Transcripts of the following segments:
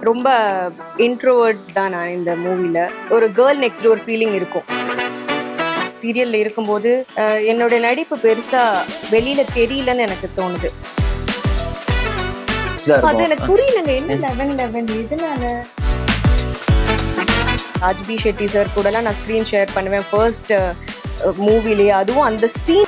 ரொம்ப இன்ட்ரோவர்ட் தான் நான் இந்த மூவில. ஒரு கேர்ள் நெக்ஸ்ட் டோர் ஃபீலிங் இருக்கும். சீரியல்ல இருக்கும்போது என்னோட நடிப்பு பெருசா வெளியில தெரியலன்னு எனக்கு தோணுது. அது எனக்கு புரியலங்க. என்ன 11 எதனால? ராஜ்பி ஷெட்டி சார் கூடலாம் நான் ஸ்கிரீன் ஷேர் பண்ணுவேன் ஃபர்ஸ்ட் மூவிலேயே. அதுவும் அந்த சீன்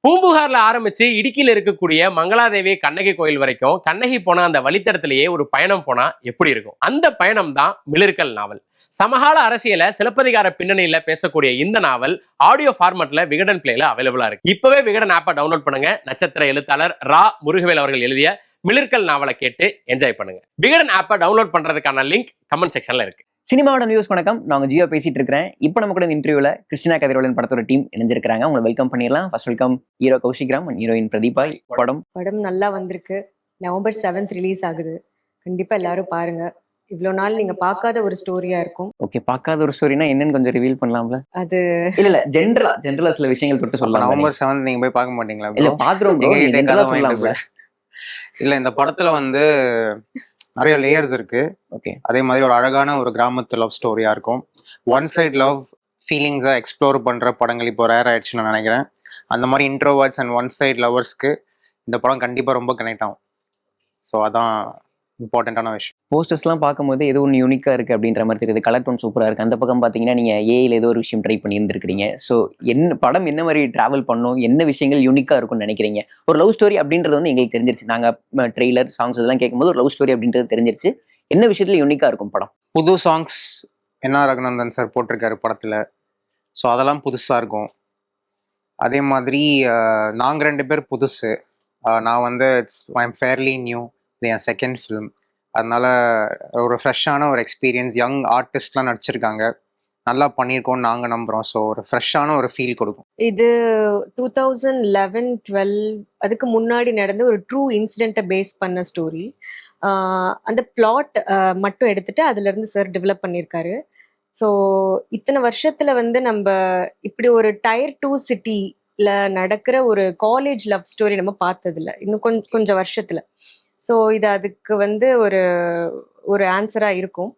பூம்புகார்ல ஆரம்பிச்சு இடுக்கியில இருக்கக்கூடிய மங்களாதேவி கண்ணகி கோயில் வரைக்கும் கண்ணகி போன அந்த வழித்தடத்திலேயே ஒரு பயணம் போனா எப்படி இருக்கும்? அந்த பயணம் தான் மிளிர்கள் நாவல். சமகால அரசியல சிலப்பதிகார பின்னணியில பேசக்கூடிய இந்த நாவல் ஆடியோ ஃபார்மட்ல விகடன் பிளேல அவைலபிளா இருக்கு. இப்பவே விகடன் ஆப்பை டவுன்லோட் பண்ணுங்க. நட்சத்திர எழுத்தாளர் ரா முருகவேல் அவர்கள் எழுதிய மிளிர்கள் நாவலை கேட்டு என்ஜாய் பண்ணுங்க. விகடன் ஆப்பை டவுன்லோட் பண்றதுக்கான லிங்க் கமெண்ட் செக்ஷன்ல இருக்கு. சினிமாவோட நியூஸ் வணக்கம். நான் ஜியோ பேசிட்டு இருக்கிறேன். இப்போ நம்ம கூட இன்டர்வியூல கிருஷ்ணா கதிரவலன் படத்தோட டீம் இணைஞ்சிருக்காங்க. உங்களை வெல்கம் பண்ணிடலாம். First welcome hero Kaushik Ram and heroine Pratheeba. படம் நல்லா வந்திருக்கு. November 7th ரிலீஸ் ஆகுது. கண்டிப்பா எல்லாரும் பாருங்க. இவ்வளவு நாள் நீங்க பார்க்காத ஒரு ஸ்டோரியா இருக்கும். ஓகே, பார்க்காத ஒரு ஸ்டோரினா என்னன்னு கொஞ்சம் ரிவீல் பண்ணலாம்ல? அது இல்ல ஜென்ரலா சில விஷயங்கள் தொட்டு சொல்லலாம். November 7th நீங்க போய் பார்க்க மாட்டீங்களா? இல்ல பாக்குறோம். இல்ல இந்த படத்துல வந்து நிறைய லேயர்ஸ் இருக்கு. ஓகே, அதே மாதிரி ஒரு அழகான ஒரு கிராமத்து லவ் ஸ்டோரியா இருக்கும். ஒன் சைட் லவ் ஃபீலிங்ஸை எக்ஸ்ப்ளோர் பண்ற படங்கள் இப்போ ரேர் ஆயிடுச்சுன்னு நான் நினைக்கிறேன். அந்த மாதிரி இன்ட்ரோவர்ட்ஸ் அண்ட் ஒன் சைட் லவர்ஸ்க்கு இந்த படம் கண்டிப்பா ரொம்ப கனெக்ட் ஆகும். ஸோ அதான் இம்பார்ட்டன்டான விஷயம். போஸ்டர்ஸ்லாம் பார்க்கும்போது ஏதோ ஒன்று யூனிக்கா இருக்கு அப்படின்ற மாதிரி தெரியுது. கலர் டோன் சூப்பரா இருக்கு. அந்த பக்கம் பாத்தீங்கன்னா நீங்க ஏஐல ஏதோ ஒரு விஷயம் ட்ரை பண்ணி இருந்திருக்கீங்க. ஸோ படம் என்ன மாதிரி டிராவல் பண்ணும், என்ன விஷயங்கள் யூனிக்கா இருக்கும்னு நினைக்கிறீங்க? ஒரு லவ் ஸ்டோரி அப்படின்றது வந்து எங்களுக்கு தெரிஞ்சிருச்சு. நாங்க ட்ரெய்லர் சாங்ஸ் இதெல்லாம் கேட்கும்போது ஒரு லவ் ஸ்டோரி அப்படின்றது தெரிஞ்சிருச்சு. என்ன விஷயத்துல யூனிக்கா இருக்கும் படம்? புது சாங்ஸ் என்ஆர் ரகுநந்தன் சார் போட்டிருக்காரு படத்துல. ஸோ அதெல்லாம் புதுசா இருக்கும். அதே மாதிரி நாங்கள் 2 பேர் புதுசு. நான் வந்து ஐம் ஃபேர்லி நியூ. இது என் செகண்ட் ஃபிலிம். அதனால ஒரு ஃப்ரெஷ்ஷான ஒரு எக்ஸ்பீரியன்ஸ். யங் ஆர்டிஸ்ட்லாம் நடிச்சிருக்காங்க. நல்லா பண்ணியிருக்கோம்னு நாங்கள் நம்புகிறோம். ஸோ ஒரு ஃப்ரெஷ்ஷான ஒரு ஃபீல் கொடுக்கும். இது 2011-12 அதுக்கு முன்னாடி நடந்த ஒரு ட்ரூ இன்சிடென்ட்டை பேஸ் பண்ண ஸ்டோரி. அந்த பிளாட் மட்டும் எடுத்துட்டு அதுல இருந்து சார் டெவலப் பண்ணியிருக்காரு. ஸோ இத்தனை வருஷத்துல வந்து நம்ம இப்படி ஒரு Tier 2 சிட்டில நடக்கிற ஒரு காலேஜ் லவ் ஸ்டோரி நம்ம பார்த்ததில்ல இன்னும் கொஞ்சம் வருஷத்துல. ஸோ இது அதுக்கு வந்து ஒரு ஆன்சராக இருக்கும்.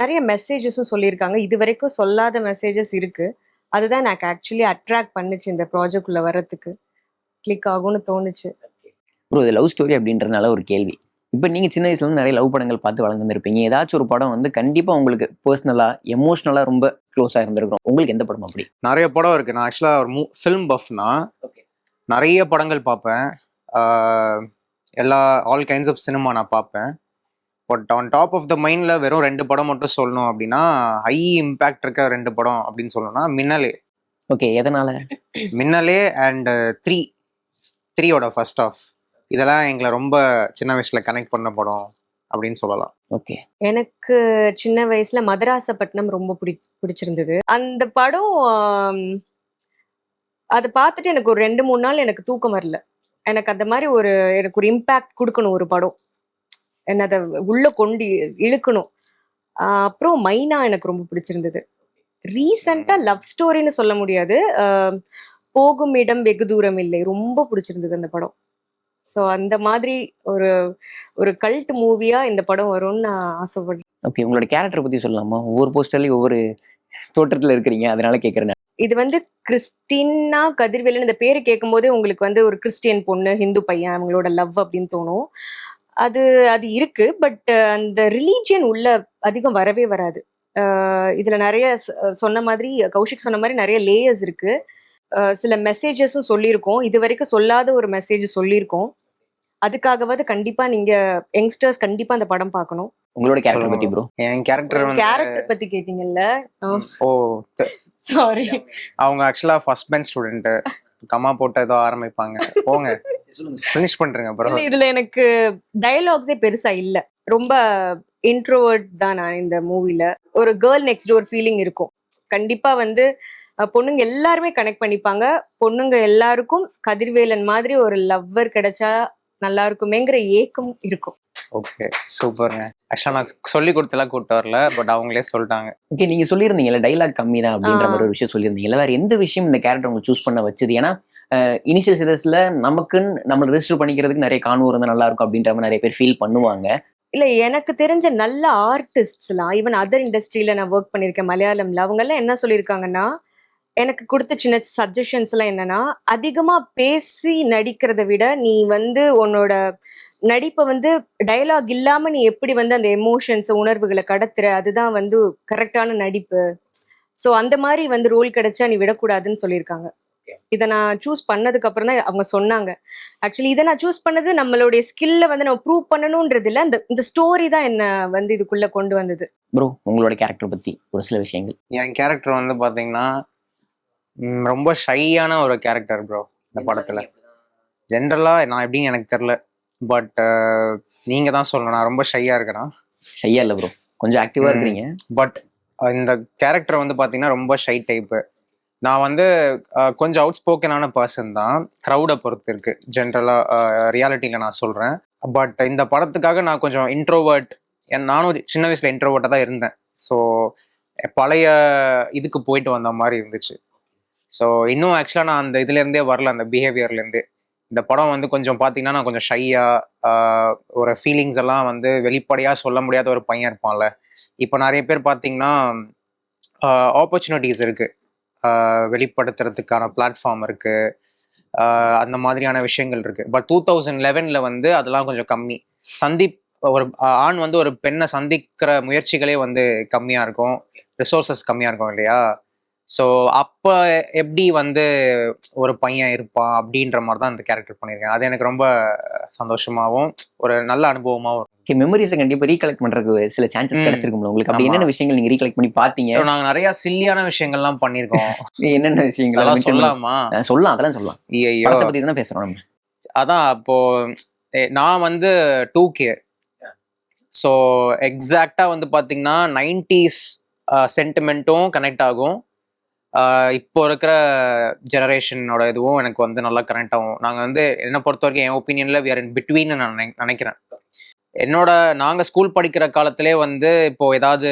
நிறைய மெசேஜஸும் சொல்லியிருக்காங்க. இது வரைக்கும் சொல்லாத மெசேஜஸ் இருக்கு. அதுதான் எனக்கு ஆக்சுவலி அட்ராக்ட் பண்ணுச்சு இந்த ப்ராஜெக்ட்குள்ள வர்றதுக்கு. கிளிக் ஆகும்னு தோணுச்சு. ஒரு லவ் ஸ்டோரி அப்படின்றதுனால ஒரு கேள்வி. இப்போ நீங்க சின்ன வயசுல இருந்து நிறைய லவ் படங்கள் பார்த்து வளர்ந்துருப்பீங்க. ஏதாச்சும் ஒரு படம் வந்து கண்டிப்பா உங்களுக்கு பர்சனலா எமோஷனலா ரொம்ப க்ளோஸா இருந்திருக்கும். உங்களுக்கு எந்த படம் அப்படி? நிறைய படம் இருக்கு. நான் ஆக்சுவலா ஒரு ஃபிலிம் பஃப்னா நிறைய படங்கள் பார்ப்பேன். ஆல் கைண்ட்ஸ் ஆஃப் சினிமா நான் பார்ப்பேன். But on top of the மைண்டில் வெறும் 2 படம் மட்டும் சொல்லணும் அப்படின்னா, ஹை இம்பேக்ட் இருக்க 2 படம் அப்படின்னு சொல்லணும்னா மின்னலே. ஓகே, எதனால? Minnale and 3யோட first of. இதெல்லாம் எங்களை ரொம்ப சின்ன வயசுல கனெக்ட் பண்ண படம் அப்படின்னு சொல்லலாம். ஓகே, எனக்கு சின்ன வயசுல மதராசப்பட்டினம் ரொம்ப பிடிச்சிருந்தது. அந்த படம் அதை பார்த்துட்டு எனக்கு ஒரு 2-3 நாள் எனக்கு தூக்கம் வரல. எனக்கு அந்த மாதிரி எனக்கு ஒரு இம்பேக்ட் கொடுக்கணும் ஒரு படம். என்ன அதை உள்ள கொண்டு இழுக்கணும். அப்புறம் மைனா எனக்கு ரொம்ப பிடிச்சிருந்தது. ரீசெண்டா லவ் ஸ்டோரின்னு சொல்ல முடியாது. போகும் இடம் வெகு தூரம் இல்லை ரொம்ப பிடிச்சிருந்தது அந்த படம். ஸோ அந்த மாதிரி ஒரு கல்ட் மூவியா இந்த படம் வரும்னு நான் ஆசைப்படுறேன். ஓகே, உங்களோட கேரக்டர் பத்தி சொல்லலாமா? ஒவ்வொரு போஸ்டர்லயும் ஒவ்வொரு தோற்றத்துல இருக்கிறீங்க, அதனால கேட்கறேன். இது வந்து கிறிஸ்டினா கதிர்வேலன். இந்த பேரு கேட்கும் போதே உங்களுக்கு வந்து ஒரு கிறிஸ்டியன் பொண்ணு, ஹிந்து பையன், அவங்களோட லவ் அப்படின்னு தோணும். அது இருக்கு. பட் அந்த ரிலீஜியன் உள்ள அதிகம் வரவே வராது. இதுல நிறைய சொன்ன மாதிரி கௌஷிக் சொன்ன மாதிரி நிறைய லேயர்ஸ் இருக்கு. சில மெசேஜஸும் சொல்லியிருக்கோம். இது வரைக்கும் சொல்லாத ஒரு மெசேஜ் சொல்லியிருக்கோம். அதுக்காகவாது கண்டிப்பா நீங்க யங்ஸ்டர்ஸ் கண்டிப்பா அந்த படம் பார்க்கணும். உங்களோட கேரக்டர் பத்தி ப்ரோ? என் கேரக்டர் பத்தி கேட்டீங்கல்ல? ஓ சாரி. அவங்க ஆக்சுவலா ஃபர்ஸ்ட் பெஞ்ச் ஸ்டூடெண்ட். கமா போட்டு ஏதோ ஆரம்பிப்பாங்க. போங்க ஃபினிஷ் பண்றீங்க ப்ரோ. இதுல எனக்கு டயலாக்ஸே பெருசா இல்ல. ரொம்ப இன்ட்ரோவர்ட் தான் நான் இந்த மூவில. ஒரு கேர்ள் நெக்ஸ்ட் டோர் ஃபீலிங் இருக்கும். கண்டிப்பா வந்து பொண்ணுங்க எல்லாருமே கனெக்ட் பண்ணிப்பாங்க. பொண்ணுங்க எல்லாருக்கும் கதிர்வேலன் மாதிரி ஒரு லவ்வர் கிடைச்சா நல்லா இருக்குமேங்கிற ஏக்கம் இருக்கும். ஓகே, சூப்பர்ங்க. ஆக்சுவலா நான் சொல்லி கொடுத்தெல்லாம் கூப்பிட்டு வரல. பட் அவங்களே சொல்லிட்டாங்க. ஓகே, நீங்க சொல்லியிருந்தீங்கல்ல டைலாக் கம்மி தான் அப்படின்ற மாதிரி ஒரு விஷயம் சொல்லியிருந்தீங்கல்ல. வேற எந்த விஷயம் இந்த கேரக்டர் உங்களுக்கு சூஸ் பண்ண வச்சது? ஏன்னா இனிஷியல் ஸ்டேஜஸ்ல நமக்குன்னு நம்ம ரெஜிஸ்டர் பண்ணிக்கிறதுக்கு நிறைய கான்வூர் இருந்தால் நல்லா இருக்கும் அப்படின்ற மாதிரி நிறைய பேர் ஃபீல் பண்ணுவாங்க. இல்ல எனக்கு தெரிஞ்ச நல்ல ஆர்டிஸ்ட்ஸ்லாம் ஈவன் அதர் இண்டஸ்ட்ரியில நான் ஒர்க் பண்ணியிருக்கேன் மலையாளம்ல, அவங்க எல்லாம் என்ன சொல்லியிருக்காங்கன்னா, எனக்கு கொடுத்த சின்ன சஜஷன்ஸ் எல்லாம் என்னன்னா, அதிகமா பேசி நடிக்கிறத விட நீ வந்து உன்னோட நடிப்பை வந்து டயலாக் இல்லாம நீ எப்படி வந்து அந்த எமோஷன்ஸ் உணர்வுகளை கடத்துற, அதுதான் வந்து கரெக்டான நடிப்பு. ஸோ அந்த மாதிரி வந்து ரோல் கிடைச்சா நீ விடக்கூடாதுன்னு சொல்லியிருக்காங்க. இதை நான் சூஸ் பண்ணதுக்கு அப்புறம் தான் அவங்க சொன்னாங்க. ஆக்சுவலி இதை நான் சூஸ் பண்ணது நம்மளுடைய ஸ்கில்ல வந்து நம்ம ப்ரூவ் பண்ணணும்ன்றது இல்லை, இந்த ஸ்டோரி தான் என்ன வந்து இதுக்குள்ள கொண்டு வந்தது. ப்ரோ உங்களோட கேரக்டர் பத்தி ஒரு சில விஷயங்கள். என் கேரக்டர் வந்து பாத்தீங்கன்னா ரொம்ப ஷையான ஒரு கேரக்டர் ப்ரோ இந்த படத்துல. ஜென்ரலா நான் எப்படின்னு எனக்கு தெரியல, பட் நீங்க தான் சொல்லணும். நான் ரொம்ப ஷையா இருக்கேனா? ஷையா இல்ல ப்ரோ, கொஞ்சம் ஆக்டிவா இருக்கிறீங்க. பட் இந்த கேரக்டர் வந்து பாத்தீங்கன்னா ரொம்ப ஷை டைப்பு. நான் வந்து கொஞ்சம் அவுட் ஸ்போக்கனான பர்சன் தான், க்ரௌடை பொறுத்து இருக்கு. ஜென்ரலா ரியாலிட்டியில நான் சொல்றேன். பட் இந்த படத்துக்காக நான் கொஞ்சம் இன்ட்ரோவர்ட். நானும் சின்ன வயசுல இன்ட்ரோவர்ட்டா தான் இருந்தேன். ஸோ பழைய இதுக்கு போயிட்டு வந்த மாதிரி இருந்துச்சு. ஸோ இன்னும் ஆக்சுவலாக நான் அந்த இதுலேருந்தே வரல, அந்த பிஹேவியர்லேருந்தே. இந்த படம் வந்து கொஞ்சம் பார்த்தீங்கன்னா நான் கொஞ்சம் ஷையாக ஒரு ஃபீலிங்ஸ் எல்லாம் வந்து வெளிப்படையாக சொல்ல முடியாத ஒரு பையன் இருப்பான்ல. இப்போ நிறைய பேர் பார்த்தீங்கன்னா ஆப்பர்ச்சுனிட்டிஸ் இருக்குது, வெளிப்படுத்துறதுக்கான பிளாட்ஃபார்ம் இருக்குது, அந்த மாதிரியான விஷயங்கள் இருக்குது. பட் 2011 வந்து அதெல்லாம் கொஞ்சம் கம்மி. ஒரு ஆண் வந்து ஒரு பெண்ணை சந்திக்கிற முயற்சிகளே வந்து கம்மியாக இருக்கும், ரிசோர்ஸஸ் கம்மியாக இருக்கும் இல்லையா? ஸோ அப்போ எப்படி வந்து ஒரு பையன் இருப்பான் அப்படின்ற மாதிரி தான் இந்த கேரக்டர் பண்ணியிருக்கேன். அது எனக்கு ரொம்ப சந்தோஷமாகவும் ஒரு நல்ல அனுபவமாகவும். மெமரிஸை கண்டிப்பாக ரீகலெக்ட் பண்றதுக்கு சில சான்சஸ் கிடைச்சிருக்கும் உங்களுக்கு. அப்படி என்னென்ன விஷயங்கள் நீங்க ரீகலெக்ட் பண்ணி பார்த்தீங்க? நாங்கள் நிறைய சில்லியான விஷயங்கள்லாம் பண்ணியிருக்கோம். என்னென்ன விஷயங்கள் சொல்லலாமா? சொல்லலாம், அதெல்லாம் சொல்லலாம். ஐயோ, அதை பற்றி தானே பேசுகிறோம் நம்ம. அதான் அப்போ நான் வந்து 2K. ஸோ எக்ஸாக்டாக வந்து பார்த்தீங்கன்னா 90s சென்டிமெண்ட்டும் கனெக்ட் ஆகும், இப்போ இருக்கிற ஜெனரேஷனோட இதுவும் எனக்கு வந்து நல்லா கனெக்ட் ஆகும். நாங்கள் வந்து என்னை பொறுத்த வரைக்கும் என் ஒப்பீனியனில் we are in between நான் நினைக்கிறேன். நாங்கள் ஸ்கூல் படிக்கிற காலத்திலே வந்து இப்போ ஏதாவது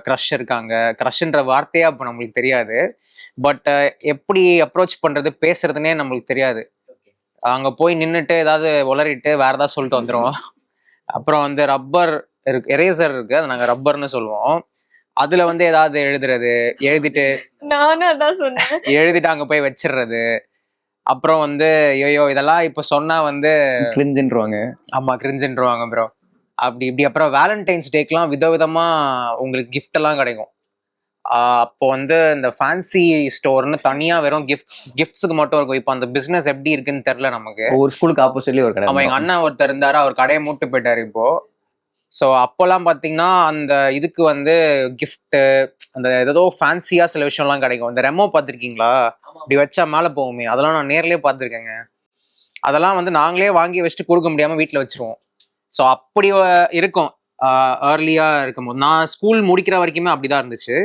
க்ரஷ் இருக்காங்க, க்ரஷ்ன்ற வார்த்தையே அப்போ நம்மளுக்கு தெரியாது. பட் எப்படி அப்ரோச் பண்ணுறது பேசுறதுனே நம்மளுக்கு தெரியாது. அங்கே போய் நின்றுட்டு ஏதாவது உளறிட்டு வேற ஏதாவது சொல்லிட்டு வந்துடுவோம். அப்புறம் வந்து ரப்பர் இருக்கு, எரேசர் இருக்கு, அதை நாங்கள் ரப்பர்னு சொல்லுவோம். அதுல வந்து ஏதாவது எழுதிட்டு நானும் அதான் சொன்னேன், எழுதிட்டு அங்க போய் வச்சிடுறது. அப்புறம் வந்து ஐயோ இதெல்லாம் இப்ப சொன்னா வந்து கிரிஞ்சுன்றுவாங்க. ஆமா கிரிஞ்சுன்றுவாங்க ப்ரோ. அப்படி இப்படி. அப்புறம் வேலண்டைன்ஸ் டேக்கெல்லாம் விதவிதமா உங்களுக்கு கிஃப்ட் எல்லாம் கிடைக்கும். அப்போ வந்து இந்த ஃபேன்சி ஸ்டோர்னு தனியா வெறும் கிஃப்ட்ஸுக்கு மட்டும் இருக்கும். இப்போ அந்த பிசினஸ் எப்படி இருக்குன்னு தெரியல நமக்கு. ஒரு ஸ்கூலுக்கு ஆப்போசிட்லயே ஒரு கடை. அவன் எங்க அண்ணன் ஒருத்தர் இருந்தாரு, அவர் கடையை மூட்டு போயிட்டாரு இப்போ. ஸோ அப்போல்லாம் பார்த்தீங்கன்னா அந்த இதுக்கு வந்து கிஃப்ட்டு அந்த ஏதோ ஃபேன்சியா சில விஷயம்லாம் கிடைக்கும். இந்த ரெமோ பார்த்துருக்கீங்களா? இப்படி வச்சா மேலே போகுமே, அதெல்லாம் நான் நேர்லயே பார்த்துருக்கேங்க. அதெல்லாம் வந்து நாங்களே வாங்கி வச்சுட்டு கொடுக்க முடியாம வீட்டில் வச்சிருவோம். ஸோ அப்படி இருக்கும் ஏர்லியா இருக்கும்போது. நான் ஸ்கூல் முடிக்கிற வரைக்குமே அப்படிதான் இருந்துச்சு.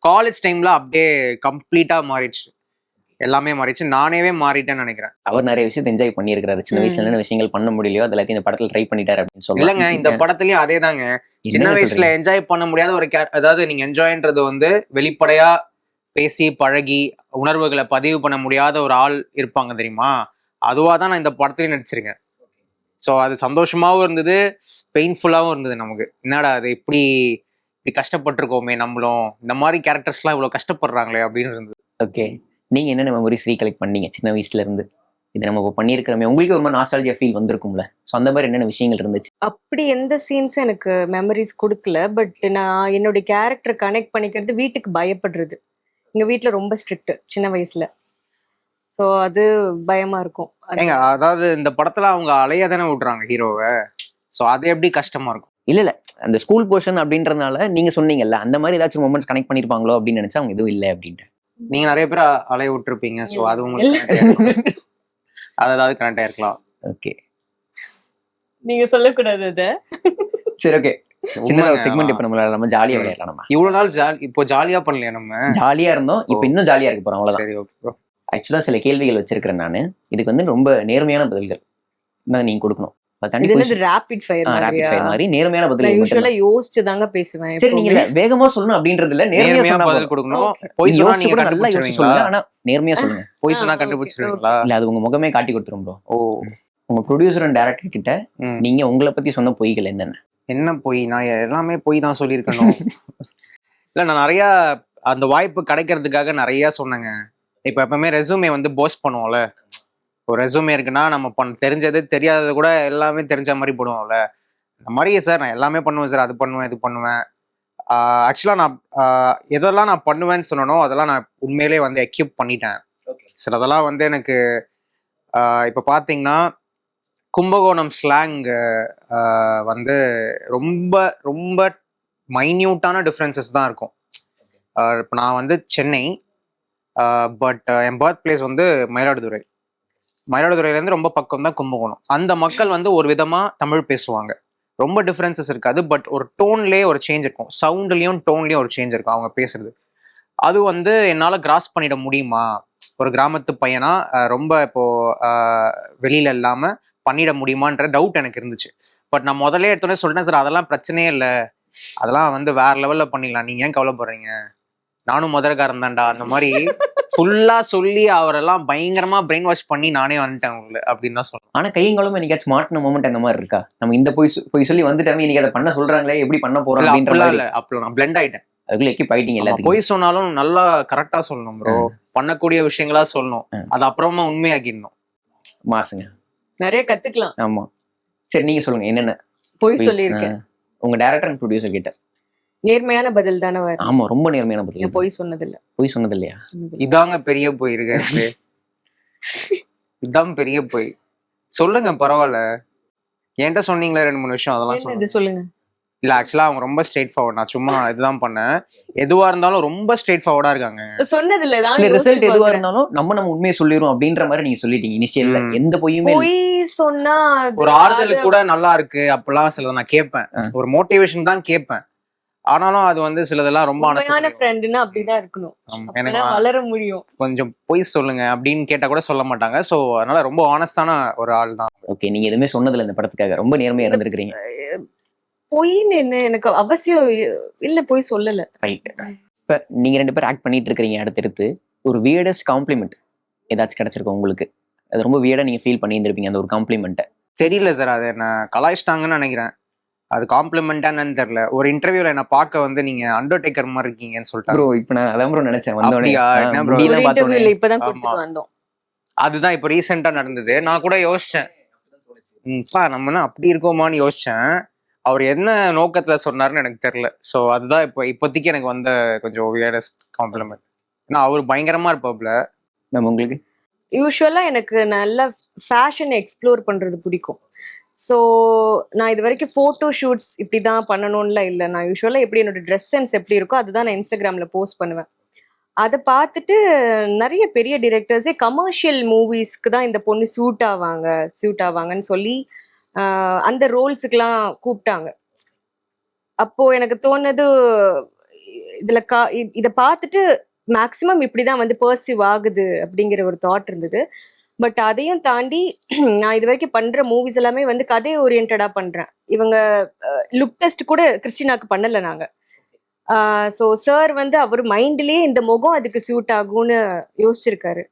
காலேஜ் டைம்ல அப்படியே கம்ப்ளீட்டா மாறிடுச்சு, எல்லாமே மாறிடுச்சு. நானேவே மாறிட்டேன்னு நினைக்கிறேன். அவர் நிறைய விஷயத்தை என்ஜாய் பண்ணியிருக்காரு. சின்ன வயசுல என்ன விஷயங்கள் பண்ண முடியலையோ அது எல்லாத்தையும் இந்த படத்துல ட்ரை பண்ணிட்டாரு அப்படின்னு சொல்லலாம். இல்லைங்க, இந்த படத்துலயும் அதே தாங்க. சின்ன வயசுல என்ஜாய் பண்ண முடியாத ஒரு அதாவது நீங்க என்ஜாய்ன்றது வந்து வெளிப்படையா பேசி பழகி உணர்வுகளை பதிவு பண்ண முடியாத ஒரு ஆள் இருப்பாங்க தெரியுமா? அதுவா தான் நான் இந்த படத்துலயும் நடிச்சிருக்கேன். ஸோ அது சந்தோஷமாவும் இருந்தது, பெயின்ஃபுல்லாகவும் இருந்தது. நமக்கு என்னடா அது இப்படி கஷ்டப்பட்டிருக்கோமே நம்மளும், இந்த மாதிரி கேரக்டர்ஸ்லாம் இவ்வளவு கஷ்டப்படுறாங்களே அப்படின்னு இருந்தது. ஓகே, நீங்க என்னென்ன மெமரிஸ் ரீகலெக்ட் பண்ணீங்க சின்ன வயசுல இருந்து? இது நம்ம இப்போ பண்ணியிருக்கிறோமே, உங்களுக்கு ஒரு மாதிரி நாஸ்டால்ஜியா ஃபீல் வந்திருக்கும்ல. ஸோ அந்த மாதிரி என்னென்ன விஷயங்கள் இருந்துச்சு? அப்படி எந்த சீன்ஸும் எனக்கு மெமரிஸ் கொடுக்கல. பட் நான் என்னுடைய கேரக்டர் கனெக்ட் பண்ணிக்கிறது வீட்டுக்கு பயப்படுறது. எங்க வீட்டில் ரொம்ப ஸ்ட்ரிக்ட் சின்ன வயசுல. ஸோ அது பயமா இருக்கும். ஏங்க அதாவது இந்த படத்துல அவங்க அலைய தானே விடுறாங்க ஹீரோவை. ஸோ அது எப்படி கஷ்டமா இருக்கும்? இல்ல அந்த ஸ்கூல் போர்ஷன் அப்படின்றதுனால நீங்க சொன்னீங்கல்ல, அந்த மாதிரி ஏதாச்சும் மொமெண்ட்ஸ் கனெக்ட் பண்ணிருப்பாங்களோ அப்படின்னு நினைச்சா அவங்க எதுவும் இல்லை அப்படின்ட்டு. நீங்க நிறைய பேர் அலைய விட்டுருப்பீங்க. ஸோ அது உங்களுக்கு அதாவது கனெக்ட் ஆயிருக்கலாம். ஓகே, நீங்க சொல்லக்கூடாது அத. சரி ஓகே, சின்ன ஒரு செக்மெண்ட் இப்போ நம்ம ஜாலியா விளையாடலாம். நம்ம இவ்வளவு நாள் இப்போ ஜாலியா பண்ணலையா? நம்ம ஜாலியா இருந்தோம், இப்போ இன்னும் ஜாலியா இருக்க போறோம், அவ்வளவுதான். சரி ஓகே. ஆக்சுவலா சில கேள்விகள் வச்சிருக்கிறேன் நான். இதுக்கு வந்து ரொம்ப நேர்மையான பதில்கள் தான் நீங்க கொடுக்கணும். ராபிட் ஃபயர் மாதிரி நேர்மையான பதில். யூசுவலா யோசிச்சு தாங்க பேசுவேன். சரி, நீங்க இல்ல வேகமா சொல்லணும் அப்படின்றது இல்ல, நேர்மையா பதில் கொடுக்கணும். போய் சொன்னா நீங்க கண்டுபிடிச்சிருவீங்களா? ஆனா நேர்மையா சொல்லுங்க. போய் சொன்னா கண்டுபிடிச்சிருவீங்களா? இல்ல அது உங்க முகமே காட்டி கொடுத்துரும் ப்ரோ. ஓ உங்க ப்ரொடியூசர் அண்ட் டைரக்டர் கிட்ட ம். நீங்க உங்களை பத்தி சொன்ன பொய்கள் என்னென்ன? என்ன போய் நான் எல்லாமே போய் தான் சொல்லியிருக்கணும். இல்லை, நான் நிறையா அந்த வாய்ப்பு கிடைக்கிறதுக்காக நிறையா சொன்னேங்க. இப்போ எப்பவுமே ரெஸ்யூமே வந்து போஸ்ட் பண்ணுவோம்ல. ஒரு ரெஸ்யூமே இருக்குன்னா நம்ம தெரிஞ்சது தெரியாதது கூட எல்லாமே தெரிஞ்ச மாதிரி போடுவோம்ல. இந்த மாதிரி சார் நான் எல்லாமே பண்ணுவேன் சார், அது பண்ணுவேன் இது பண்ணுவேன். ஆக்சுவலாக நான் எதெல்லாம் நான் பண்ணுவேன்னு சொன்னனோ அதெல்லாம் நான் உண்மையிலே வந்து எக்யூப் பண்ணிட்டேன். சிலதெல்லாம் வந்து எனக்கு இப்போ பார்த்தீங்கன்னா கும்பகோணம் ஸ்லாங் வந்து ரொம்ப ரொம்ப மைன்யூட்டான டிஃப்ரென்சஸ் தான் இருக்கும். இப்போ நான் வந்து Chennai, but N birth place வந்து மயிலாடுதுறை. மயிலாடுதுறையிலேருந்து ரொம்ப பக்கம் தான் கும்பகோணம். அந்த மக்கள் வந்து ஒரு விதமாக தமிழ் பேசுவாங்க. ரொம்ப டிஃப்ரென்சஸ் இருக்காது, பட் ஒரு டோன்லேயே ஒரு சேஞ்ச் இருக்கும். சவுண்ட்லேயும் டோன்லேயும் ஒரு சேஞ்ச் இருக்கும் அவங்க பேசுறது. அது வந்து என்னால் கிராஸ் பண்ணிட முடியுமா ஒரு கிராமத்து பையனா, ரொம்ப இப்போ வெளியில இல்லாமல் பண்ணிட முடியுமான்ற டவுட் எனக்கு இருந்துச்சு. பட் நான் முதல்ல எடுத்தோடனே சொல்லிட்டேன் சார், அதெல்லாம் பிரச்சனையே இல்லை, அதெல்லாம் வந்து வேற லெவலில் பண்ணிடலாம், நீங்கள் ஏன் கவலைப்படுறீங்க, நானும் மதுரைக்காரன் தான்டா அந்த மாதிரி ஃபுல்லாக சொல்லி அவரெல்லாம் பயங்கரமாக பிரெயின் வாஷ் பண்ணி நானே வந்துட்டேன் உங்களுக்கு அப்படின்னு தான் சொல்லுவேன். ஆனா கையங்களும் என்னைக்காச்சும் மாட்டின மூமெண்ட் அந்த மாதிரி இருக்கா? நம்ம இந்த போய் சொல்லி வந்துட்டாங்க, இன்னைக்கு அதை பண்ண சொல்றாங்களே, எப்படி பண்ண போறோம் அப்படின்ற மாதிரி? இல்லை, அப்போ நான் பிளெண்ட் ஆகிட்டேன். அதுக்குள்ள எக்கி போயிட்டீங்க எல்லாத்துக்கும். பொய் சொன்னாலும் நல்லா கரெக்டாக சொல்லணும் ப்ரோ, பண்ணக்கூடிய விஷயங்களா சொல்லணும், அது அப்புறமா உண்மையாக்கிடணும். மாசுங்க, நிறைய கத்துக்கலாம். ஆமா. சரி, நீங்க சொல்லுங்க என்னென்ன பொய் சொல்லியிருக்கேன். உங்க டைரக்டர் அண்ட் ப்ரொடியூசர் கிட்ட நேர்மையான பதில் தானே வரும். ஆமா, ரொம்ப நேர்மையான பதில். பொய் சொன்னதில்ல. பொய் சொன்னது இல்லையா? இதாங்க பெரிய பொய் இருக்கு. இதான் பெரிய பொய். சொல்லுங்க பரவாயில்ல, என்கிட்ட சொன்னீங்களே 2-3 விஷயம், அதெல்லாம் சொல்லுங்க. சொல்லுங்க. இல்ல ஆக்சுவலா அவங்க ரொம்ப ஸ்ட்ரெயிட் ஃபார்வர்ட். நான் சும்மா இதுதான் பண்ணேன். எதுவா இருந்தாலும் ரொம்ப ஸ்ட்ரெயிட் ஃபார்வர்டா இருக்காங்க. சொன்னதில்ல. ரிசல்ட் எதுவா இருந்தாலும் நம்ம உண்மையை சொல்லிடுவோம் அப்படின்ற மாதிரி நீங்க சொல்லிட்டீங்க இனிஷியல்ல. எந்த பொய்யுமே பொய் சொன்னா ஒரு ஆறுதல் கூட நல்லா இருக்கு அப்பெல்லாம் சிலதை நான் கேட்பேன், ஒரு மோட்டிவேஷன் தான் கேட்பேன். ஆனாலும் அது வந்து சிலதெல்லாம் ரொம்ப உண்மையான ஃப்ரெண்ட்னா அப்படிதான் இருக்கணும். எனக்கு வளர முடியும். கொஞ்சம் பொய் சொல்லுங்க அப்படின்னு கேட்டா கூட சொல்ல மாட்டாங்க. சோ அதனால ரொம்ப ஆனஸ்டான ஒரு ஆள் தான். ஓகே, நீங்க எதுவுமே சொன்னதில்ல இந்த படத்துக்காக, ரொம்ப நேர்மையா இருந்திருக்கீங்க. பொய்ன்னு என்ன எனக்கு அவசியம் இல்ல, பொய் சொல்லல. ரைட். இப்ப நீங்க 2 பேரும் ஆக்ட் பண்ணிட்டு இருக்கீங்க. அடுத்தடுத்து ஒரு வியர்டஸ்ட் காம்ப்ளிமெண்ட் ஏதாச்சும் கிடைச்சிருக்கும் உங்களுக்கு? அது ரொம்ப வியர்டா நீங்க ஃபீல் பண்ணி இருந்திருப்பீங்க அந்த ஒரு காம்ப்ளிமெண்ட்டை. தெரியல சார், அது என்ன கலாய்ச்சிட்டாங்கன்னு நினைக்கிறேன். அது காம்ப்ளிமெண்டானு தெரியல. ஒரு இன்டர்வியூல என்ன பார்க்க வந்து நீங்க அண்டர்டேக்கர் மாதிரி இருக்கீங்கன்னு சொல்லிட்டாங்க. ப்ரோ இப்போ நான் அதான் ப்ரோ நினைச்சேன் வந்தோடனே. அப்படியா? என்ன bro? ஒரு இன்டர்வியூல இப்பதான் கொடுத்துட்டு வந்தோம். அதுதான் இப்போ ரீசெண்டா நடந்தது. நான் கூட யோசிச்சேன், நம்ம என்ன அப்படி இருக்கோமான்னு யோசிச்சேன். அவர் என்ன நோக்கத்துல சொன்னாருன்னு எனக்கு தெரியல. ஸோ அதுதான் இப்போதைக்கு எனக்கு வந்த கொஞ்சம் வியர்டஸ்ட் காம்ப்ளிமெண்ட். ஏன்னா அவர் பயங்கரமா இருப்பாப்ல. மேம் உங்களுக்கு? யூஸ்வலா எனக்கு நல்லா ஃபேஷன் எக்ஸ்ப்ளோர் பண்றது பிடிக்கும். ஸோ நான் இது வரைக்கும் ஃபோட்டோ ஷூட்ஸ் இப்படி தான் பண்ணணும்லாம் இல்லை. நான் யூஸ்வலாக எப்படி என்னோட ட்ரெஸ் சென்ஸ் எப்படி இருக்கோ அதுதான் நான் இன்ஸ்டாகிராமில் போஸ்ட் பண்ணுவேன். அதை பார்த்துட்டு நிறைய பெரிய டிரெக்டர்ஸே கமர்ஷியல் மூவிஸ்க்கு தான் இந்த பொண்ணு சூட் ஆவாங்கன்னு சொல்லி அந்த ரோல்ஸுக்கெல்லாம் கூப்பிட்டாங்க. அப்போது எனக்கு தோணுது, இதில் இதை பார்த்துட்டு மேக்ஸிமம் இப்படி தான் வந்து பர்சீவ் ஆகுது அப்படிங்கிற ஒரு தாட் இருந்தது. பட் அதையும் தாண்டி நான் இது வரைக்கும் பண்ற மூவிஸ் எல்லாமே வந்து கதை ஓரியன்டா பண்றேன். இவங்க லுக் டெஸ்ட் கூட கிறிஸ்டினாக்கு பண்ணல நாங்க. ஸோ சார் வந்து அவர் மைண்ட்லயே இந்த முகம் அதுக்கு சூட் ஆகும்னு யோசிச்சிருக்காரு.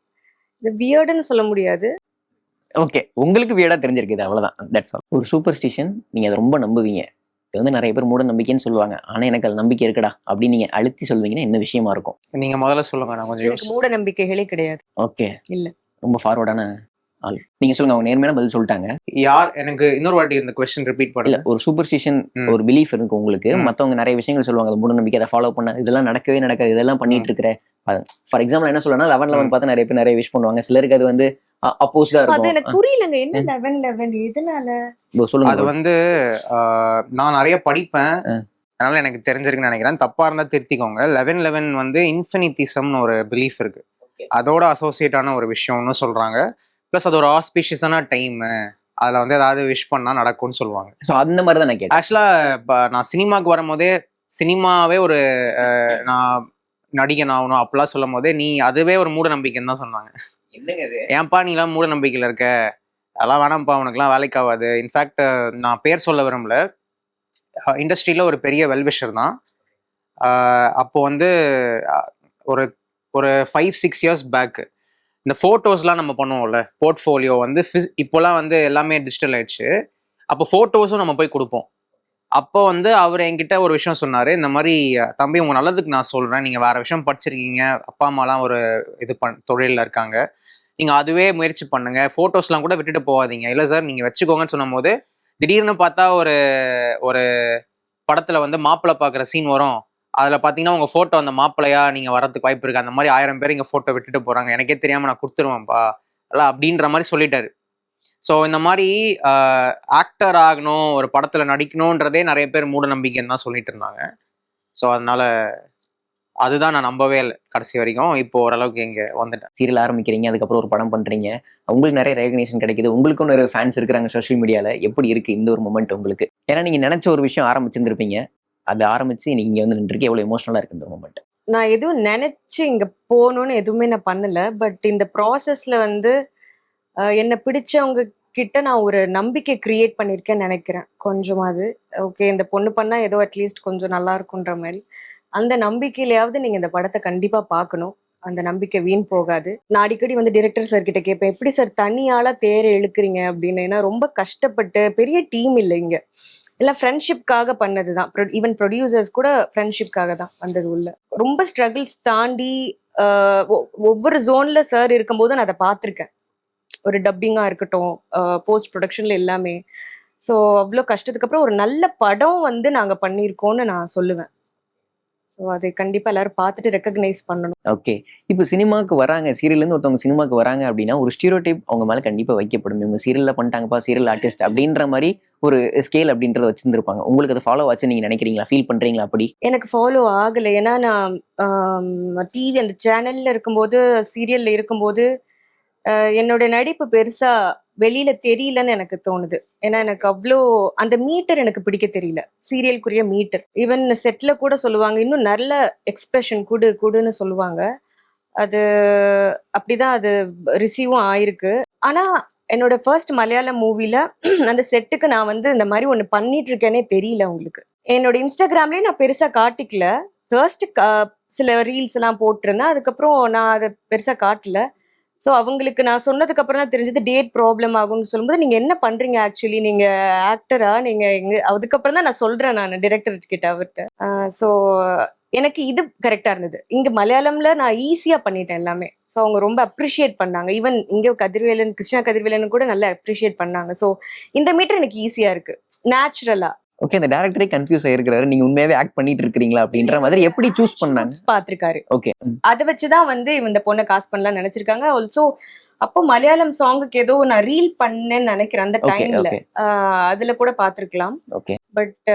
இது வியர்டுன்னு சொல்ல முடியாது. ஓகே, உங்களுக்கு வியர்டா தெரிஞ்சிருக்குது, அவ்வளவுதான். That's all. ஒரு சூப்பர்ஸ்டிஷன் நீங்க அதை ரொம்ப நம்புவீங்க. இது வந்து நிறைய பேர் மூட நம்பிக்கைன்னு சொல்லுவாங்க, ஆனா எனக்கு அது நம்பிக்கை இருக்குடா அப்படின்னு நீங்க அழுத்தி சொல்வீங்கன்னா என்ன விஷயமா இருக்கும்? நீங்க முதல்ல சொல்லுங்க, நான் கொஞ்சம் எனக்கு மூட நம்பிக்கைகளே கிடையாது. ஓகே, இல்ல, ரொம்ப ஃபார்வர்டான ஆள். நீங்க சொல்லுங்க, அவங்க நேர்மையான பதில் சொல்லிட்டாங்க. யார்? எனக்கு இன்னொரு வாட்டி இந்த क्वेश्चन ரிப்பீட் பண்ணல. இல்ல, ஒரு சூப்பர்ஸ்டிஷன் ஒரு பிலீஃப் இருக்கு உங்களுக்கு. மத்தவங்க நிறைய விஷயங்கள் சொல்லுவாங்க, அது மூட நம்பிக்கை, அதை ஃபாலோ பண்ண, இதெல்லாம் நடக்கவே நடக்காது, இதெல்லாம் பண்ணிட்டு இருக்கிற. ஃபார் எக்ஸாம்பிள் என்ன சொல்லலாம், 11 பார்த்து நிறைய பேர் நிறைய விஷ் பண்ணுவாங்க. சிலருக்கு அது வந்து அப்போஸ்டா இருக்கும். அது எனக்கு புரியலங்க, என்ன 11 எதனால? சொல்லுங்க. அது வந்து நான் நிறைய படிப்பேன், அதனால எனக்கு தெரிஞ்சிருக்குன்னு நினைக்கிறேன். தப்பா இருந்தா திருத்திக்கோங்க. 11 வந்து இன்ஃபினிட்டிசம்னு ஒரு பிலீஃப் இருக்கு, அதோட அசோசியேட்டான ஒரு விஷயம்னு சொல்றாங்க. ப்ளஸ் அது ஒரு ஆஸ்பீஷியஸான டைம், அதில் வந்து ஏதாவது விஷ் பண்ணால் நடக்கும்னு சொல்லுவாங்க. ஸோ அந்த மாதிரி தான் நான் கேட்டேன். ஆக்சுவலாக இப்போ நான் சினிமாவுக்கு வரும்போதே, சினிமாவே ஒரு நான் நடிகன் ஆகணும் அப்படிலாம் சொல்லும் போதே அதுவே ஒரு மூட நம்பிக்கைன்னு தான் சொன்னாங்க. ஏன்பா நீலாம் மூட நம்பிக்கையில் இருக்க, அதெல்லாம் வேணாம்ப்பா, உனக்குலாம் வேலைக்கு ஆகாது. இன்ஃபேக்ட் நான் பேர் சொல்ல விரும்பல, இண்டஸ்ட்ரியில் ஒரு பெரிய வெல்விஷர் தான். அப்போ வந்து ஒரு 5-6 இயர்ஸ் பேக்கு இந்த ஃபோட்டோஸ்லாம் நம்ம பண்ணுவோம்ல, போர்ட்ஃபோலியோ வந்து இப்போலாம் வந்து எல்லாமே டிஜிட்டல் ஆயிடுச்சு. அப்போ ஃபோட்டோஸும் நம்ம போய் கொடுப்போம். அப்போ வந்து அவர் என்கிட்ட ஒரு விஷயம் சொன்னார், இந்த மாதிரி தம்பி உங்கள் நல்லதுக்கு நான் சொல்கிறேன், நீங்கள் வேறு விஷயம் படிச்சிருக்கீங்க, அப்பா அம்மாலாம் ஒரு தொழிலில் இருக்காங்க, நீங்கள் அதுவே முயற்சி பண்ணுங்கள், ஃபோட்டோஸ்லாம் கூட விட்டுட்டு போகாதீங்க. இல்லை சார் நீங்கள் வச்சுக்கோங்கன்னு சொன்னும் போது திடீர்னு பார்த்தா ஒரு ஒரு படத்தில் வந்து மாப்பிள்ளை பார்க்குற சீன் வரும். அதில் பார்த்தீங்கன்னா உங்கள் ஃபோட்டோ அந்த மாப்பிள்ளையா நீங்கள் வரதுக்கு வாய்ப்பு இருக்குது, அந்த மாதிரி 1000 பேர் இங்கே ஃபோட்டோ விட்டுட்டு போகிறாங்க, எனக்கே தெரியாமல் நான் கொடுத்துருவேன்ப்பா அல்ல அப்படின்ற மாதிரி சொல்லிட்டாரு. ஸோ இந்த மாதிரி ஆக்டர் ஆகணும், ஒரு படத்தில் நடிக்கணுன்றதே நிறைய பேர் மூட நம்பிக்கைன்னு தான் சொல்லிட்டு இருந்தாங்க. ஸோ அதனால அதுதான் நான் நம்பவே இல்லை கடைசி வரைக்கும். இப்போ ஓரளவுக்கு இங்கே வந்துட்டேன். சீரியல் ஆரம்பிக்கிறீங்க, அதுக்கப்புறம் ஒரு படம் பண்ணுறீங்க, உங்களுக்கு நிறைய ரெகக்னேஷன் கிடைக்குது, உங்களுக்கும் நிறைய ஃபேன்ஸ் இருக்கிறாங்க சோஷியல் மீடியாவில். எப்படி இருக்குது இந்த ஒரு மொமெண்ட் உங்களுக்கு? ஏன்னா நீங்கள் நினச்ச ஒரு விஷயம் ஆரம்பிச்சிருந்துருப்பீங்க, அது ஆரம்பித்து நீங்கள் வந்து நின்றுருக்கு, எவ்வளோ எமோஷனலாக இருக்குது இந்த மொமெண்ட்? நான் எதுவும் நினைச்சு இங்க போகணும்னு எதுவுமே நான் பண்ணல. பட் இந்த ப்ராசஸ்ல வந்து என்னை பிடிச்சவங்க கிட்ட நான் ஒரு நம்பிக்கை கிரியேட் பண்ணியிருக்கேன்னு நினைக்கிறேன் கொஞ்சமாவது. ஓகே, இந்த பொண்ணு பண்ணா ஏதோ அட்லீஸ்ட் கொஞ்சம் நல்லா இருக்குன்ற மாதிரி. அந்த நம்பிக்கையிலையாவது நீங்க இந்த படத்தை கண்டிப்பா பார்க்கணும். அந்த நம்பிக்கை வீண் போகாது. நான் அடிக்கடி வந்து டிரெக்டர் சார் கிட்ட கேட்பேன், எப்படி சார் தனியால தேரை இழுக்கிறீங்க அப்படின்னு. ஏன்னா ரொம்ப கஷ்டப்பட்டு, பெரிய டீம் இல்லை இங்க, எல்லாம் ஃப்ரெண்ட்ஷிப்காக பண்ணது தான். ஈவன் ப்ரொடியூசர்ஸ் கூட ஃப்ரெண்ட்ஷிப்காக தான் வந்தது உள்ள. ரொம்ப ஸ்ட்ரகிள்ஸ் தாண்டி ஒவ்வொரு ஜோன்ல சார் இருக்கும்போது நான் அதை பார்த்துருக்கேன். ஒரு டப்பிங்கா இருக்கட்டும், போஸ்ட் ப்ரொடக்ஷன்ல எல்லாமே. ஸோ அவ்வளோ கஷ்டத்துக்கு அப்புறம் ஒரு நல்ல படம் வந்து நாங்க பண்ணியிருக்கோம்னு நான் சொல்லுவேன். ஸோ அதை கண்டிப்பா எல்லாரும் பார்த்துட்டு ரெக்கக்னைஸ் பண்ணணும். ஓகே, இப்போ சினிமாவுக்கு வராங்க, சீரியல்லேருந்து ஒருத்தவங்க சினிமாவுக்கு வராங்க அப்படின்னா ஒரு ஸ்டீரியோடைப் அவங்க மேலே கண்டிப்பாக வைக்கப்படும். இவங்க சீரியலில் பண்ணிட்டாங்கப்பா, சீரியல் ஆர்டிஸ்ட் அப்படின்ற மாதிரி ஒரு ஸ்கேல் அப்படின்றத வச்சிருந்துருப்பாங்க. உங்களுக்கு அது ஃபாலோ ஆச்சு நீங்கள் நினைக்கிறீங்களா, ஃபீல் பண்ணுறீங்களா? அப்படி எனக்கு ஃபாலோ ஆகலை. ஏன்னா நான் டிவி அந்த சேனல்ல இருக்கும்போது, சீரியல்ல இருக்கும்போது என்னோட நடிப்பு பெருசா வெளியில தெரியலன்னு எனக்கு தோணுது. ஏன்னா எனக்கு அவ்வளோ அந்த மீட்டர் எனக்கு பிடிக்க தெரியல, சீரியலுக்குரிய மீட்டர். ஈவன் செட்ல கூட சொல்லுவாங்க, இன்னும் நல்ல எக்ஸ்பிரஷன் கொடுன்னு சொல்லுவாங்க. அது அப்படிதான் அது ரிசீவும் ஆயிருக்கு. ஆனா என்னோட ஃபர்ஸ்ட் மலையாளம் மூவில அந்த செட்டுக்கு நான் வந்து இந்த மாதிரி ஒன்று பண்ணிட்டு இருக்கேனே தெரியல உங்களுக்கு. என்னோட இன்ஸ்டாகிராம்லயே நான் பெருசா காட்டிக்கல. ஃபர்ஸ்ட் சில ரீல்ஸ் எல்லாம் போட்டிருந்தேன், அதுக்கப்புறம் நான் அதை பெருசா காட்டல. ஸோ அவங்களுக்கு நான் சொன்னதுக்கு அப்புறம் தான் தெரிஞ்சது டேட் ப்ராப்ளம் ஆகும்னு சொல்லும்போது, நீங்க என்ன பண்றீங்க ஆக்சுவலி, நீங்க ஆக்டரா நீங்க எங்க, அதுக்கப்புறம் தான் நான் சொல்றேன் நான் டிரெக்டர் கிட்ட அவர்கிட்ட. ஸோ எனக்கு இது கரெக்டா இருந்தது. இங்க மலையாளம்ல நான் ஈஸியா பண்ணிட்டேன் எல்லாமே. ஸோ அவங்க ரொம்ப அப்ரிஷியேட் பண்ணாங்க. ஈவன் இங்க கதிர்வேலன், கிருஷ்ணா கதிர்வேலன் கூட நல்லா அப்ரிஷியேட் பண்ணாங்க. ஸோ இந்த மீட்டர் எனக்கு ஈஸியா இருக்கு, நேச்சுரலா. ஓகே, அந்த டேரக்டரே கன்ஃபியூஸ் ஆயிருக்காரு, நீங்க உண்மையாவே ஆக்ட் பண்ணிட்டு இருக்கீங்களா அப்படின்ற மாதிரி எப்படி சூஸ் பண்ணாங்க? பாத்திருக்காரு. ஓகே, அதை வச்சுதான் வந்து இந்த பொண்ணை காஸ்ட் பண்ணலாம் நினைச்சிருக்காங்க. ஆல்சோ அப்போ மலையாளம் சாங்குக்கு ஏதோ நான் ரீல் பண்ணேன்னு நினைக்கிறேன் அந்த டைம்ல. அதுல கூட பாத்திருக்கலாம். ஓகே, பட்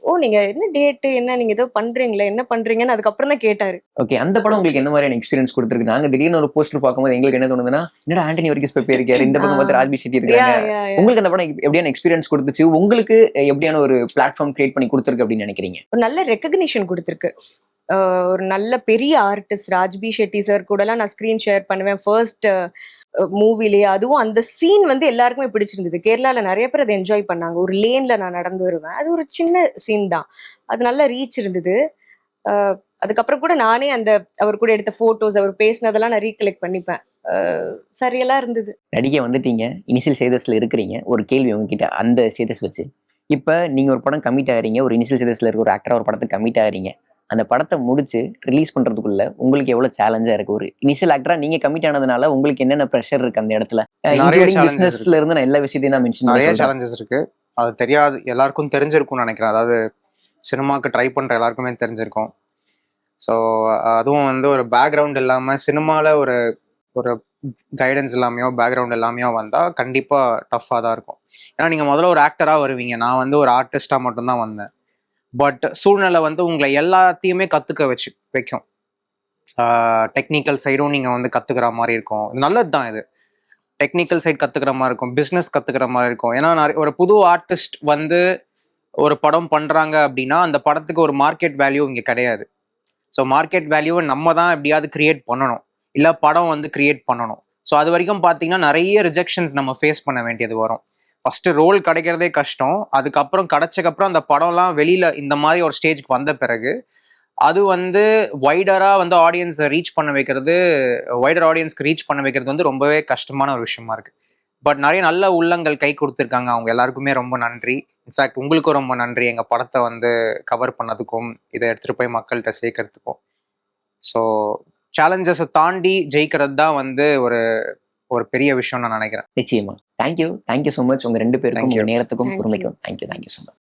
ஓ நீங்க என்ன டேட், என்ன நீங்க ஏதோ பண்றீங்களா, என்ன பண்றீங்கன்னு அதுக்கப்புறம் தான் கேட்டாரு. ஓகே, அந்த படம் உங்களுக்கு என்ன மாதிரியான எக்ஸ்பீரியன்ஸ் கொடுத்துருக்கு? நாங்க திடீர்னு ஒரு போஸ்டர் பார்க்கும்போது எங்களுக்கு என்ன தோணுதுன்னா, என்னடா ஆண்டனி வர்கீஸ் பெப்பே இருக்காரு, இந்த பக்கம் பார்த்து ராஜ்பி ஷெட்டி இருக்காங்க. உங்களுக்கு அந்த படம் எப்படியான எக்ஸ்பீரியன்ஸ் கொடுத்துச்சு? உங்களுக்கு எப்படியான ஒரு பிளாட்ஃபார்ம் கிரியேட் பண்ணி கொடுத்துருக்கு அப்படின்னு நினைக்கிறீங்க? ஒரு நல்ல ரெக்கக்னிஷன் கொடுத்துருக்கு. ஒரு நல்ல பெரிய ஆர்டிஸ்ட் ராஜ்பி ஷெட்டி சார் கூடலாம் நான் ஸ்க்ரீன் ஷேர் பண்ணுவேன் ஃபர்ஸ்ட் மூவிலேயே. அதுவும் அந்த சீன் வந்து எல்லாருக்குமே பிடிச்சிருந்தது. கேரளால நிறைய பேர் அதை என்ஜாய் பண்ணாங்க. ஒரு லேன்ல நான் நடந்து வருவேன், அது ஒரு சின்ன சீன் தான், அது நல்ல ரீச் இருந்தது. அதுக்கப்புறம் கூட நானே அந்த அவர் கூட எடுத்த போட்டோஸ், அவர் பேசினதெல்லாம் நான் ரீகலெக்ட் பண்ணிப்பேன். சரியெல்லாம் இருந்தது. நடிகை வந்துட்டீங்க, இனிஷியல் ஸ்டேஜஸ்ல இருக்கிறீங்க. ஒரு கேள்வி உங்ககிட்ட அந்த ஸ்டேட்டஸ் வச்சு, இப்போ நீங்க ஒரு படம் கமிட் ஆகிறீங்க, ஒரு இனிஷியல் ஸ்டேஜஸ்ல இருக்க ஒரு ஆக்டரா ஒரு படத்துக்கு கமிட் ஆகிறீங்க, அந்த படத்தை முடிச்சு ரிலீஸ் பண்றதுக்குள்ள உங்களுக்கு எவ்வளவு சேலஞ்சா இருக்கு? ஒரு இனிஷியல் ஆக்டரா நீங்க கமிட் ஆனதுனால உங்களுக்கு என்னென்ன ப்ரெஷர் இருக்கு அந்த இடத்துல? பிசினஸ்ல இருந்து நான் எல்லா விஷயத்தையும் நான் மென்ஷன் நிறைய சேலஞ்சஸ் இருக்கு. அது தெரியாது, எல்லாருக்கும் தெரிஞ்சிருக்கும்னு நினைக்கிறேன். அதாவது சினிமாவுக்கு ட்ரை பண்ற எல்லாருக்குமே தெரிஞ்சிருக்கும். ஸோ அதுவும் வந்து ஒரு பேக்ரவுண்ட் இல்லாமல் சினிமாவில் ஒரு ஒரு கைடன்ஸ் இல்லாமையோ பேக்ரவுண்ட் இல்லாமையோ வந்தால் கண்டிப்பாக டஃப்பாக தான் இருக்கும். ஏன்னா நீங்கள் முதல்ல ஒரு ஆக்டராக வருவீங்க, நான் வந்து ஒரு ஆர்டிஸ்டாக மட்டும்தான் வந்தேன். பட் சூழ்நிலை வந்து உங்களை எல்லாத்தையுமே கற்றுக்க வைக்கும். டெக்னிக்கல் சைடும் நீங்கள் வந்து கற்றுக்கிற மாதிரி இருக்கும். இது நல்லது தான். இது டெக்னிக்கல் சைட் கற்றுக்கிற மாதிரி இருக்கும், பிஸ்னஸ் கற்றுக்கிற மாதிரி இருக்கும். ஏன்னா ஒரு புது ஆர்டிஸ்ட் வந்து ஒரு படம் பண்ணுறாங்க அப்படின்னா அந்த படத்துக்கு ஒரு மார்க்கெட் வேல்யூ இங்கே கிடையாது. ஸோ மார்க்கெட் வேல்யூவை நம்ம தான் எப்படியாவது கிரியேட் பண்ணணும், இல்லை படம் வந்து கிரியேட் பண்ணணும். ஸோ அது வரைக்கும் பார்த்தீங்கன்னா நிறைய ரிஜெக்ஷன்ஸ் நம்ம ஃபேஸ் பண்ண வேண்டியது வரும். ஃபஸ்ட்டு ரோல் கிடைக்கிறதே கஷ்டம். அதுக்கப்புறம் கிடைச்சக்கப்புறம் அந்த படம்லாம் வெளியில் இந்த மாதிரி ஒரு ஸ்டேஜ்க்கு வந்த பிறகு அது வந்து வைடராக வந்து ஆடியன்ஸை ரீச் பண்ண வைக்கிறது, வைடர் ஆடியன்ஸ்க்கு ரீச் பண்ண வைக்கிறது வந்து ரொம்பவே கஷ்டமான ஒரு விஷயமா இருக்கு. பட் நிறைய நல்ல உள்ளங்கள் கை கொடுத்துருக்காங்க, அவங்க எல்லாருக்குமே ரொம்ப நன்றி. இன்ஃபேக்ட் உங்களுக்கும் ரொம்ப நன்றி, எங்கள் படத்தை வந்து கவர் பண்ணதுக்கும் இதை எடுத்துகிட்டு போய் மக்கள்கிட்ட சேர்க்கறதுக்கும். ஸோ சேலஞ்சஸை தாண்டி ஜெயிக்கிறது தான் வந்து ஒரு ஒரு பெரிய விஷயம் நான் நினைக்கிறேன். நிச்சயமா. தேங்க்யூ ஸோ மச் உங்க 2 பேருக்கும், Thank you. உங்க நேரத்துக்கும் Thank you. பொறுமைக்கும். Thank you so much.